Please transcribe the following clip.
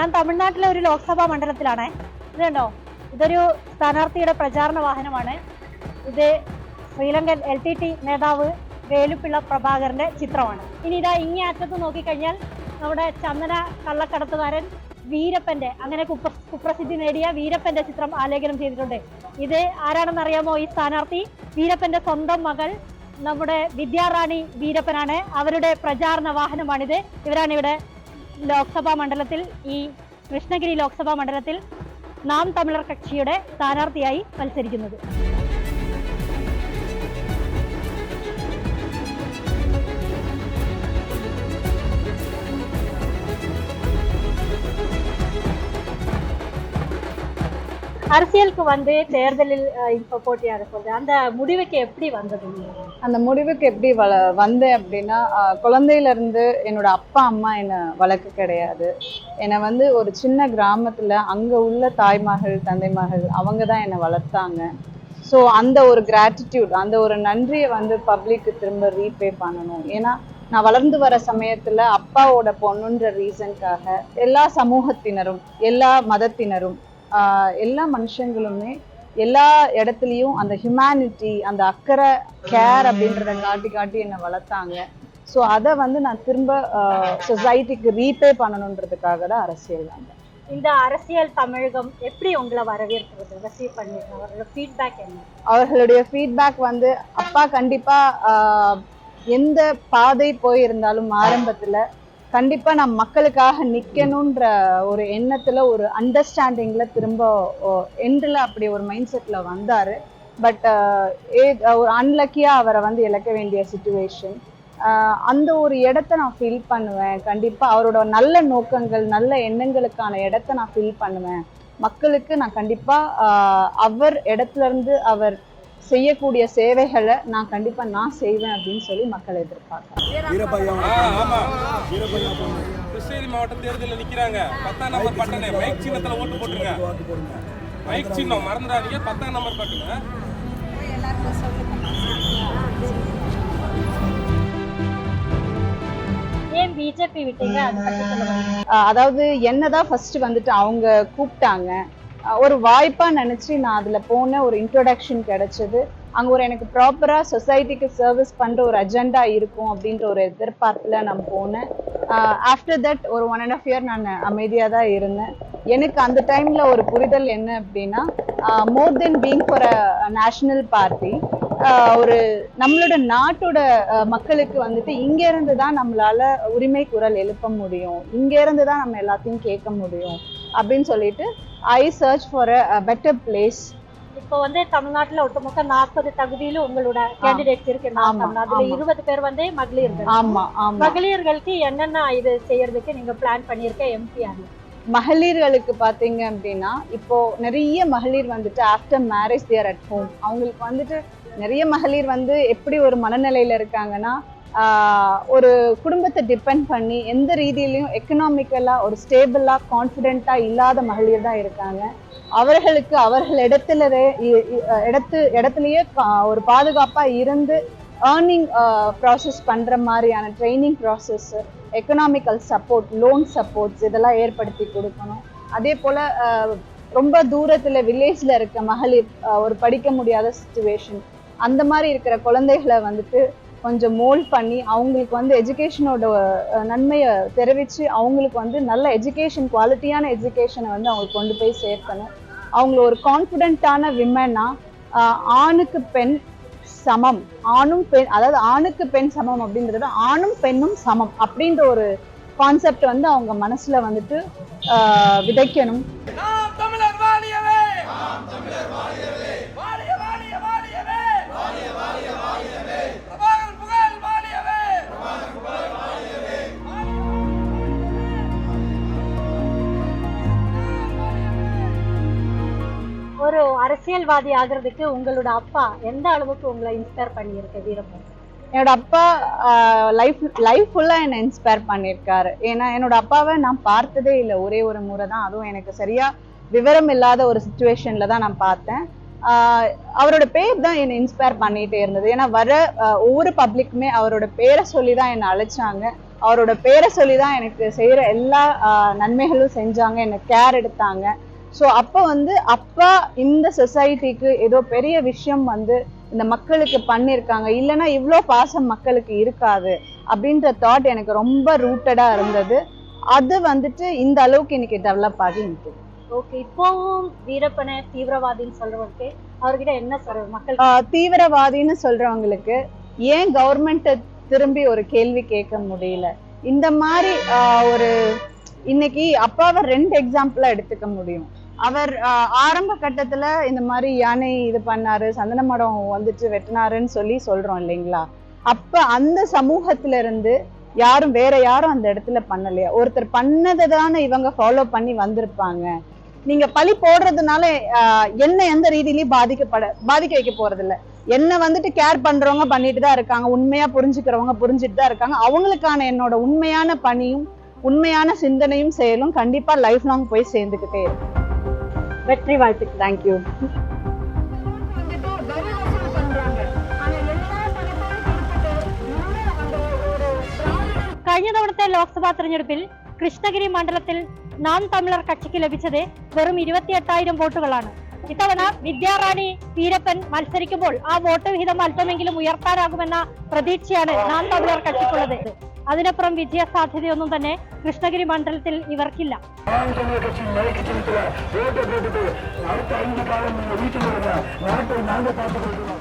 ഞാൻ തമിഴ്നാട്ടിലെ ഒരു ലോക്സഭാ മണ്ഡലത്തിലാണ്. ഇത് കണ്ടോ, ഇതൊരു സ്ഥാനാർത്ഥിയുടെ പ്രചാരണ വാഹനമാണ്. ഇത് ശ്രീലങ്കൻ LTT നേതാവ് വേലുപ്പിള്ള പ്രഭാകരന്റെ ചിത്രമാണ്. ഇനി ഇതാ ഇങ്ങേ അറ്റത്ത് നോക്കിക്കഴിഞ്ഞാൽ നമ്മുടെ ചന്ദന കള്ളക്കടത്തുകാരൻ വീരപ്പന്റെ, അങ്ങനെ കുപ്രസിദ്ധി നേടിയ വീരപ്പന്റെ ചിത്രം ആലേഖനം ചെയ്തിട്ടുണ്ട്. ഇത് ആരാണെന്നറിയാമോ? ഈ സ്ഥാനാർത്ഥി വീരപ്പന്റെ സ്വന്തം മകൾ നമ്മുടെ വിദ്യാറാണി വീരപ്പനാണ്. അവരുടെ പ്രചാരണ വാഹനമാണിത്. ഇവരാണ് ഇവിടെ ലോക്സഭാ മണ്ഡലത്തിൽ, ഈ കൃഷ്ണഗിരി ലോക്സഭാ മണ്ഡലത്തിൽ നാം തമിഴർ കക്ഷിയുടെ സ്ഥാനാർത്ഥിയായി മത്സരിക്കുന്നത്. அரசியலுக்கு வந்து தேர்தலில் இப்போ போட்டியாக சொல்றது, அந்த முடிவுக்கு எப்படி வந்தது? அந்த முடிவுக்கு எப்படி வந்தேன் அப்படின்னா, குழந்தையில இருந்து என்னோட அப்பா அம்மா என்னை வளர்க்க கிடையாது. என்னை வந்து ஒரு சின்ன கிராமத்துல அங்க உள்ள தாய்மகள் தந்தைமகள் அவங்க தான் என்னை வளர்த்தாங்க. ஸோ அந்த ஒரு கிராட்டிடியூட், அந்த ஒரு நன்றியை வந்து பப்ளிக்கு திரும்ப ரீபே பண்ணணும். ஏன்னா நான் வளர்ந்து வர சமயத்துல அப்பாவோட பொண்ணுன்ற ரீசனுக்காக எல்லா சமூகத்தினரும், எல்லா மதத்தினரும், எல்லா மனுஷங்களுமே எல்லா இடத்துலையும் அந்த ஹியூமனிட்டி, அந்த அக்கறை, கேர் அப்படின்றத காட்டி காட்டி என்னை வளர்த்தாங்க. ஸோ அதை வந்து நான் திரும்ப சொசைட்டிக்கு ரீபே பண்ணணுன்றதுக்காக தான் அரசியல் வந்தேன். இந்த அரசியல் தமிழகம் எப்படி உங்களை வரவேற்கிறது, ரிசீவ் பண்ணிருக்காங்க? அவரோட ஃபீட்பேக் என்ன? அவர்களுடைய ஃபீட்பேக் வந்து, அப்பா கண்டிப்பா எந்த பாதை போயிருந்தாலும் ஆரம்பத்துல கண்டிப்பா நான் மக்களுக்காக நிக்கணும்ன்ற ஒரு எண்ணத்துல, ஒரு அண்டர்ஸ்டாண்டிங்ல திரும்ப எண்டில் அப்படி ஒரு மைண்ட் செட்ல வந்தாரு. பட் ஒரு அன்லக்கியா அவரை வந்து இழக்க வேண்டிய சிச்சுவேஷன். அந்த ஒரு இடத்த நான் ஃபீல் பண்ணுவேன். கண்டிப்பா அவரோட நல்ல நோக்கங்கள், நல்ல எண்ணங்களுக்கான இடத்த நான் ஃபீல் பண்ணுவேன். மக்களுக்கு நான் கண்டிப்பா அவர் இடத்துல இருந்து அவர் செய்யக்கூடிய சேவைகளை நான் கண்டிப்பா நான் செய்வேன் அப்படின்னு சொல்லி மக்கள் எதிர்பார்க்கிறேன். கிருஷ்ணகிரி மாவட்ட தேர்தலில் நிக்கிறாங்க. 10ஆம் நம்பர் பட்டனை மைக் சின்னத்துல ஓட்டு போட்டுருங்க. மைக் சின்னம் மறந்துடாதீங்க. 10ஆம் நம்பர் பட்டனை ஏன் பிஜேபி விட்டீங்க? அதாவது என்னதான் ஃபர்ஸ்ட் வந்துட்டு அவங்க கூப்பிட்டாங்க, ஒரு வாய்ப்பா நினைச்சு நான் அதுல போனேன். ஒரு இன்ட்ரோடக்ஷன் கிடைச்சது. அங்க ஒரு எனக்கு ப்ராப்பரா சொசைட்டிக்கு சர்வீஸ் பண்ற ஒரு அஜெண்டா இருக்கும் அப்படின்ற ஒரு எதிர்பார்ப்புல நான் போனேன். ஆஃப்டர் தட் ஒரு 1.5 year நான் அமைதியா தான் இருந்தேன். எனக்கு அந்த டைம்ல ஒரு புரிதல் என்ன அப்படின்னா, more then being for a national party, ஒரு நம்மளோட நாட்டோட மக்களுக்கு வந்துட்டு இங்க இருந்து தான் நம்மளால உரிமை குரல் எழுப்ப முடியும், இங்க இருந்து தான் நம்ம எல்லாத்தையும் கேட்க முடியும் அப்படின்னு சொல்லிட்டு I search for a better place. இப்போ வந்து தமிழ்நாட்டுல ஒட்டுமொத்த 40 தகுதியில உங்களோட கேண்டிடேட்ஸ் இருக்கு. அதுல 20 பேர் வந்து மகளிர்கள். ஆமா, மகளிர்களுக்கு என்னென்ன இது செய்யறதுக்கு நீங்க பிளான் பண்ணிருக்க? எம்பிஆர் மகளிர்களுக்கு பாத்தீங்க அப்படின்னா, இப்போ நிறைய மகளிர் வந்துட்டு after marriage they're at home. அவங்களுக்கு வந்துட்டு நிறைய மகளிர் வந்து எப்படி ஒரு மனநிலையில இருக்காங்கன்னா, ஒரு குடும்பத்தை டிபெண்ட் பண்ணி எந்த ரீதியிலையும் எக்கனாமிக்கலா ஒரு ஸ்டேபிளா கான்ஃபிடென்ட்டா இல்லாத மகளிர் தான் இருக்காங்க. அவர்களுக்கு அவர்கள் இடத்துலயே ஒரு பாதுகாப்பா இருந்து ஏர்னிங் ப்ராசஸ் பண்ற மாதிரியான training process, economical support, loan supports இதெல்லாம் ஏற்படுத்தி கொடுக்கணும். அதே போல ரொம்ப தூரத்துல வில்லேஜ்ல இருக்க மகளிர், ஒரு படிக்க முடியாத சிச்சுவேஷன், அந்த மாதிரி இருக்கிற குழந்தைகளை வந்துட்டு கொஞ்சம் மோல்ட் பண்ணி அவங்களுக்கு வந்து எஜுகேஷனோட நன்மையை தெரிவித்து அவங்களுக்கு வந்து நல்ல எஜுகேஷன், குவாலிட்டியான எஜுகேஷனை வந்து அவங்களுக்கு கொண்டு போய் சேர்க்கணும். அவங்கள ஒரு கான்ஃபிடென்ட்டான விமனா, ஆணுக்கு பெண் சமம், ஆணும் பெண், அதாவது ஆணுக்கு பெண் சமம் அப்படின்றத ஆணும் பெண்ணும் சமம் அப்படின்ற ஒரு கான்செப்ட் வந்து அவங்க மனசுல வந்துட்டு விதைக்கணும். ஒரு அரசியல்வாதி ஆகிறதுக்கு உங்களோட அப்பா எந்த அளவுக்கு உங்களை இன்ஸ்பயர் பண்ணியிருக்கு வீரப்பன்? என்னோட அப்பா லைஃப் ஃபுல்லா என்னை இன்ஸ்பயர் பண்ணியிருக்காரு. ஏன்னா என்னோட அப்பாவை நான் பார்த்ததே இல்லை, ஒரே ஒரு முறை தான், அதுவும் எனக்கு சரியா விவரம் இல்லாத ஒரு சிச்சுவேஷன்ல தான் நான் பார்த்தேன். அவரோட பேர் தான் என்னை இன்ஸ்பயர் பண்ணிட்டே இருந்தது. ஏன்னா வர ஒவ்வொரு பப்ளிக்குமே அவரோட பேரை சொல்லி தான் என்னை அழைச்சாங்க. அவரோட பேரை சொல்லி தான் எனக்கு செய்யற எல்லா நன்மைகளும் செஞ்சாங்க, எனக்கு கேர் எடுத்தாங்க. ஸோ அப்போ அப்பா இந்த சொசைட்டிக்கு ஏதோ பெரிய விஷயம் இந்த மக்களுக்கு பண்ணியிருக்காங்க, இல்லைன்னா இவ்வளோ பாசம் மக்களுக்கு இருக்காது அப்படின்ற தாட் எனக்கு ரொம்ப ரூட்டடா இருந்தது. அது இந்த அளவுக்கு இன்னைக்கு டெவலப் ஆகி நிற்குது. ஓகே, இப்போவும் வீரப்பனை தீவிரவாதின்னு சொல்றவங்களுக்கு அவர்கிட்ட என்ன சொல்ற மக்கள்? தீவிரவாதின்னு சொல்றவங்களுக்கு ஏன் கவர்மெண்ட் திரும்பி ஒரு கேள்வி கேட்க முடியல? இந்த மாதிரி ஒரு இன்னைக்கு அப்பாவை 2 எக்ஸாம்பிளா எடுத்துக்க முடியும். அவர் ஆரம்ப கட்டத்துல இந்த மாதிரி யானை இது பண்ணாரு, சந்தன மடம் வெட்டினாருன்னு சொல்லி சொல்றோம் இல்லைங்களா? அப்ப அந்த சமூகத்துல இருந்து யாரும் வேற யாரும் அந்த இடத்துல பண்ணலையா? ஒருத்தர் பண்ணதை தானே இவங்க ஃபாலோ பண்ணி வந்திருப்பாங்க. நீங்க பழி போடுறதுனால என்ன எந்த ரீதியிலயும் பாதிக்க வைக்க போறது இல்ல. என்ன கேர் பண்றவங்க பண்ணிட்டு தான் இருக்காங்க, உண்மையா புரிஞ்சுக்கிறவங்க புரிஞ்சுட்டு தான் இருக்காங்க. அவங்களுக்கான என்னோட உண்மையான பணியும் உண்மையான சிந்தனையும் செயலும் கண்டிப்பா லைஃப் லாங் போய் சேர்ந்துக்கிட்டே இருக்கும். வெற்றி வாழ்த்துக்கள். தேங்க்யூ. കഴിഞ്ഞ തവണത്തെ ലോക്സഭാ തെരഞ്ഞെടുപ്പിൽ കൃഷ്ണഗിരി മണ്ഡലത്തിൽ നാം തമിഴർ കക്ഷിക്ക് ലഭിച്ചത് വെറും 28,000 വോട്ടുകളാണ്. ഇത്തവണ വിദ്യാറാണി വീരപ്പൻ മത്സരിക്കുമ്പോൾ ആ വോട്ട് വിഹിതം അല്പമെങ്കിലും ഉയർത്താനാകുമെന്ന പ്രതീക്ഷയാണ് നാം തമിഴർ കക്ഷിക്കുള്ളത്. അതിനപ്പുറം വിജയ സാധ്യതയൊന്നും തന്നെ കൃഷ്ണഗിരി മണ്ഡലത്തിൽ ഇവർക്കില്ല. அடுத்த 5 காலம் வீட்டில் நாங்கள் பார்த்துக் கொள்கிறோம்.